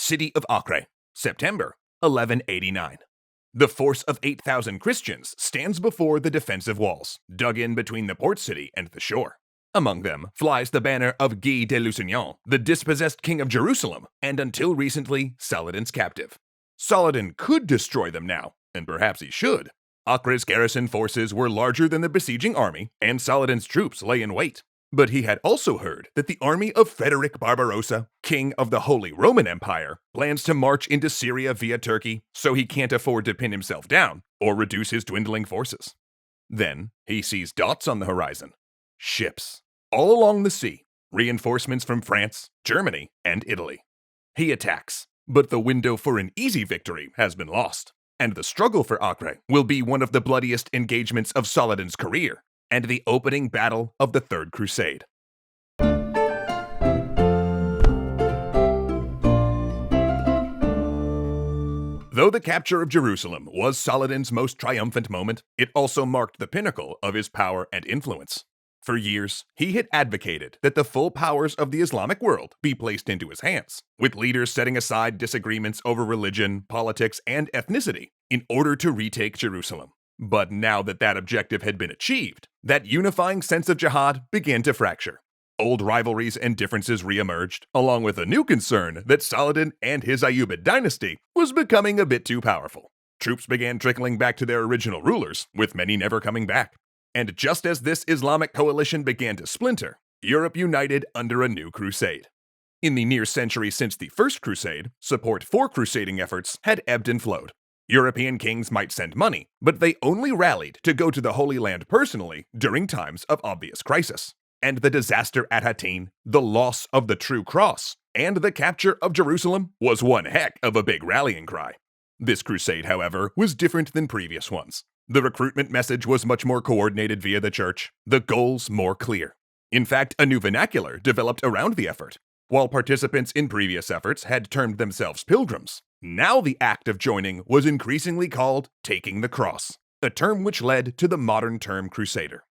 City of Acre, September 1189. The force of 8,000 Christians stands before the defensive walls, dug in between the port city and the shore. Among them flies the banner of Guy de Lusignan, the dispossessed king of Jerusalem, and until recently, Saladin's captive. Saladin could destroy them now, and perhaps he should. Acre's garrison forces were larger than the besieging army, and Saladin's troops lay in wait. But he had also heard that the army of Frederick Barbarossa, king of the Holy Roman Empire, plans to march into Syria via Turkey, so he can't afford to pin himself down or reduce his dwindling forces. Then he sees dots on the horizon. Ships. All along the sea. Reinforcements from France, Germany, and Italy. He attacks, but the window for an easy victory has been lost. And the struggle for Acre will be one of the bloodiest engagements of Saladin's career, and the opening battle of the Third Crusade. Though the capture of Jerusalem was Saladin's most triumphant moment, it also marked the pinnacle of his power and influence. For years, he had advocated that the full powers of the Islamic world be placed into his hands, with leaders setting aside disagreements over religion, politics, and ethnicity in order to retake Jerusalem. But now that that objective had been achieved, that unifying sense of jihad began to fracture. Old rivalries and differences reemerged, along with a new concern that Saladin and his Ayyubid dynasty was becoming a bit too powerful. Troops began trickling back to their original rulers, with many never coming back. And just as this Islamic coalition began to splinter, Europe united under a new crusade. In the near century since the First Crusade, support for crusading efforts had ebbed and flowed. European kings might send money, but they only rallied to go to the Holy Land personally during times of obvious crisis. And the disaster at Hattin, the loss of the true cross, and the capture of Jerusalem was one heck of a big rallying cry. This crusade, however, was different than previous ones. The recruitment message was much more coordinated via the church, the goals more clear. In fact, a new vernacular developed around the effort. While participants in previous efforts had termed themselves pilgrims, now the act of joining was increasingly called taking the cross, a term which led to the modern term crusader.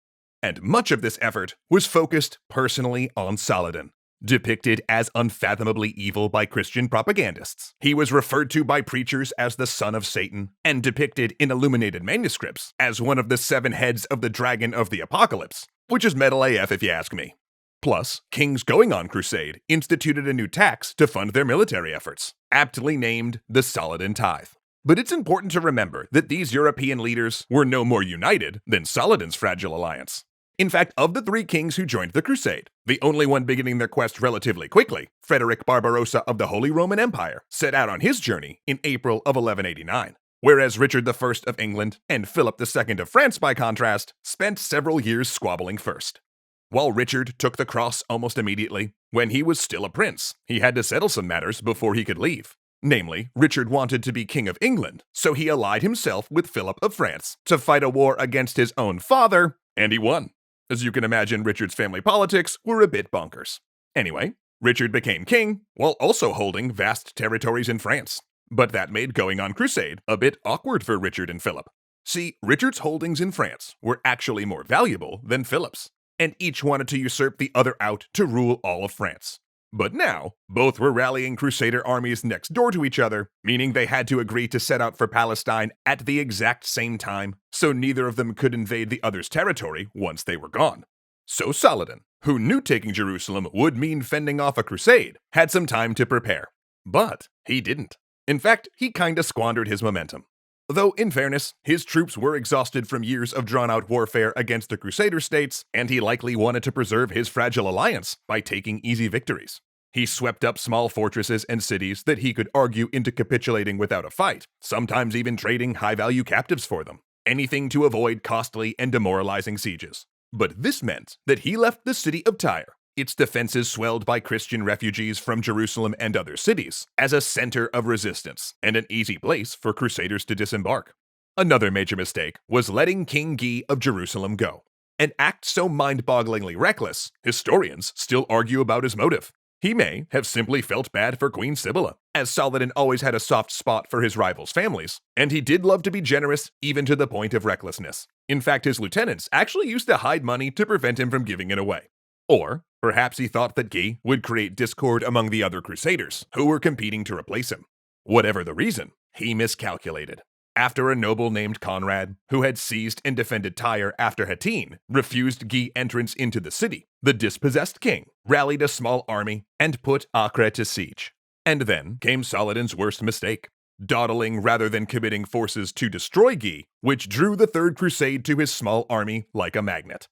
And much of this effort was focused personally on Saladin. Depicted as unfathomably evil by Christian propagandists, he was referred to by preachers as the son of Satan, and depicted in illuminated manuscripts as one of the 7 heads of the dragon of the apocalypse, which is metal AF if you ask me. Plus, kings going on crusade instituted a new tax to fund their military efforts, aptly named the Saladin Tithe. But it's important to remember that these European leaders were no more united than Saladin's fragile alliance. In fact, of the 3 kings who joined the crusade, the only one beginning their quest relatively quickly, Frederick Barbarossa of the Holy Roman Empire, set out on his journey in April of 1189, whereas Richard I of England and Philip II of France, by contrast, spent several years squabbling first. While Richard took the cross almost immediately, when he was still a prince, he had to settle some matters before he could leave. Namely, Richard wanted to be king of England, so he allied himself with Philip of France to fight a war against his own father, and he won. As you can imagine, Richard's family politics were a bit bonkers. Anyway, Richard became king while also holding vast territories in France. But that made going on crusade a bit awkward for Richard and Philip. See, Richard's holdings in France were actually more valuable than Philip's, and each wanted to usurp the other out to rule all of France. But now, both were rallying crusader armies next door to each other, meaning they had to agree to set out for Palestine at the exact same time, so neither of them could invade the other's territory once they were gone. So Saladin, who knew taking Jerusalem would mean fending off a crusade, had some time to prepare. But he didn't. In fact, he kinda squandered his momentum. Though, in fairness, his troops were exhausted from years of drawn-out warfare against the Crusader states, and he likely wanted to preserve his fragile alliance by taking easy victories. He swept up small fortresses and cities that he could argue into capitulating without a fight, sometimes even trading high-value captives for them. Anything to avoid costly and demoralizing sieges. But this meant that he left the city of Tyre, its defenses swelled by Christian refugees from Jerusalem and other cities, as a center of resistance and an easy place for crusaders to disembark. Another major mistake was letting King Guy of Jerusalem go. An act so mind-bogglingly reckless, historians still argue about his motive. He may have simply felt bad for Queen Sibylla, as Saladin always had a soft spot for his rivals' families, and he did love to be generous even to the point of recklessness. In fact, his lieutenants actually used to hide money to prevent him from giving it away. Or perhaps he thought that Guy would create discord among the other crusaders who were competing to replace him. Whatever the reason, he miscalculated. After a noble named Conrad, who had seized and defended Tyre after Hattin, refused Guy entrance into the city, the dispossessed king rallied a small army and put Acre to siege. And then came Saladin's worst mistake, dawdling rather than committing forces to destroy Guy, which drew the Third Crusade to his small army like a magnet.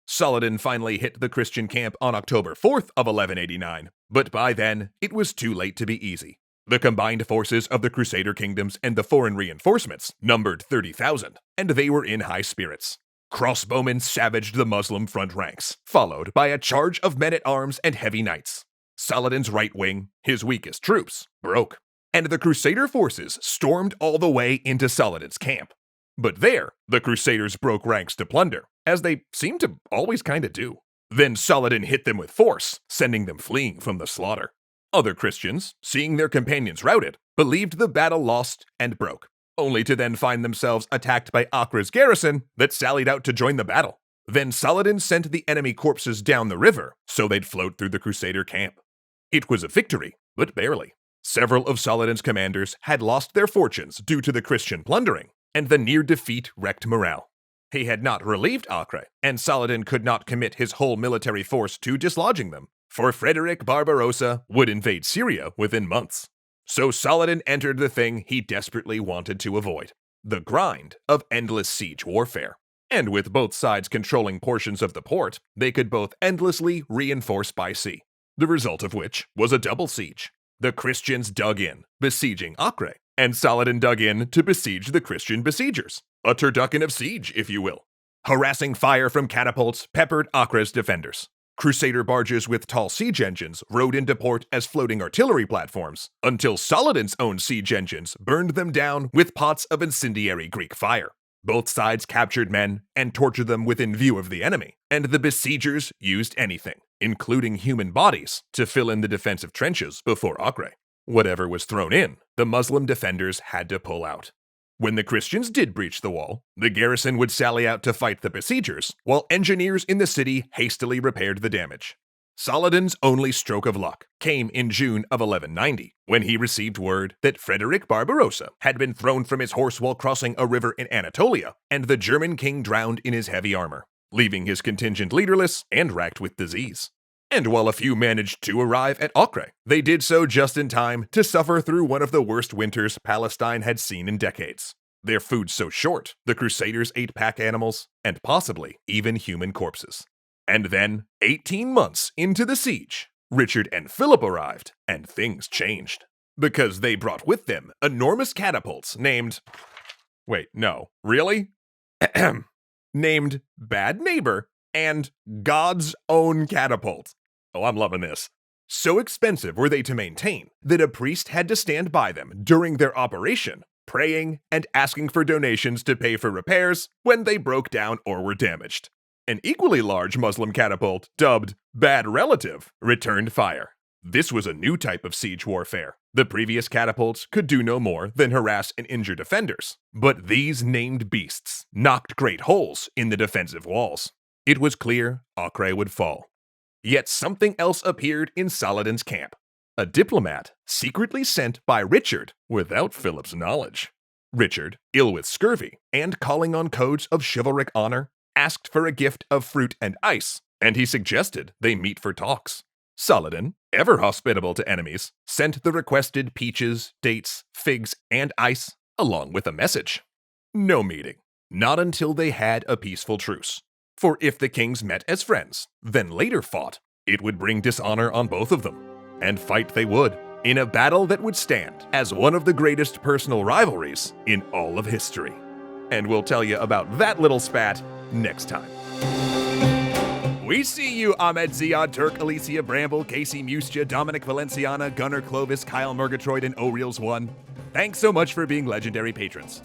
Saladin finally hit the Christian camp on October 4th of 1189, but by then, it was too late to be easy. The combined forces of the Crusader kingdoms and the foreign reinforcements numbered 30,000, and they were in high spirits. Crossbowmen savaged the Muslim front ranks, followed by a charge of men-at-arms and heavy knights. Saladin's right wing, his weakest troops, broke, and the Crusader forces stormed all the way into Saladin's camp. But there, the Crusaders broke ranks to plunder, as they seem to always kinda do. Then Saladin hit them with force, sending them fleeing from the slaughter. Other Christians, seeing their companions routed, believed the battle lost and broke, only to then find themselves attacked by Acre's garrison that sallied out to join the battle. Then Saladin sent the enemy corpses down the river so they'd float through the Crusader camp. It was a victory, but barely. Several of Saladin's commanders had lost their fortunes due to the Christian plundering, and the near defeat wrecked morale. He had not relieved Acre, and Saladin could not commit his whole military force to dislodging them, for Frederick Barbarossa would invade Syria within months. So Saladin entered the thing he desperately wanted to avoid, the grind of endless siege warfare. And with both sides controlling portions of the port, they could both endlessly reinforce by sea, the result of which was a double siege. The Christians dug in, besieging Acre, and Saladin dug in to besiege the Christian besiegers. A turducken of siege, if you will. Harassing fire from catapults peppered Acre's defenders. Crusader barges with tall siege engines rode into port as floating artillery platforms, until Saladin's own siege engines burned them down with pots of incendiary Greek fire. Both sides captured men and tortured them within view of the enemy, and the besiegers used anything, including human bodies, to fill in the defensive trenches before Acre. Whatever was thrown in, the Muslim defenders had to pull out. When the Christians did breach the wall, the garrison would sally out to fight the besiegers, while engineers in the city hastily repaired the damage. Saladin's only stroke of luck came in June of 1190, when he received word that Frederick Barbarossa had been thrown from his horse while crossing a river in Anatolia, and the German king drowned in his heavy armor, leaving his contingent leaderless and racked with disease. And while a few managed to arrive at Acre, they did so just in time to suffer through one of the worst winters Palestine had seen in decades. Their food so short, the Crusaders ate pack animals, and possibly even human corpses. And then, 18 months into the siege, Richard and Phillip arrived, and things changed. Because they brought with them enormous catapults named... Wait, no, really? Named Bad Neighbor and God's Own Catapult. Oh, I'm loving this. So expensive were they to maintain that a priest had to stand by them during their operation, praying and asking for donations to pay for repairs when they broke down or were damaged. An equally large Muslim catapult, dubbed Bad Relative, returned fire. This was a new type of siege warfare. The previous catapults could do no more than harass and injure defenders, but these named beasts knocked great holes in the defensive walls. It was clear Acre would fall. Yet something else appeared in Saladin's camp. A diplomat secretly sent by Richard without Philip's knowledge. Richard, ill with scurvy and calling on codes of chivalric honor, asked for a gift of fruit and ice, and he suggested they meet for talks. Saladin, ever hospitable to enemies, sent the requested peaches, dates, figs, and ice, along with a message. No meeting. Not until they had a peaceful truce. For if the kings met as friends, then later fought, it would bring dishonor on both of them. And fight they would, in a battle that would stand as one of the greatest personal rivalries in all of history. And we'll tell you about that little spat next time. We see you, Ahmed Ziad, Turk, Alicia Bramble, Casey Mustia, Dominic Valenciana, Gunnar Clovis, Kyle Murgatroyd, and O'Reels1. Thanks so much for being legendary patrons.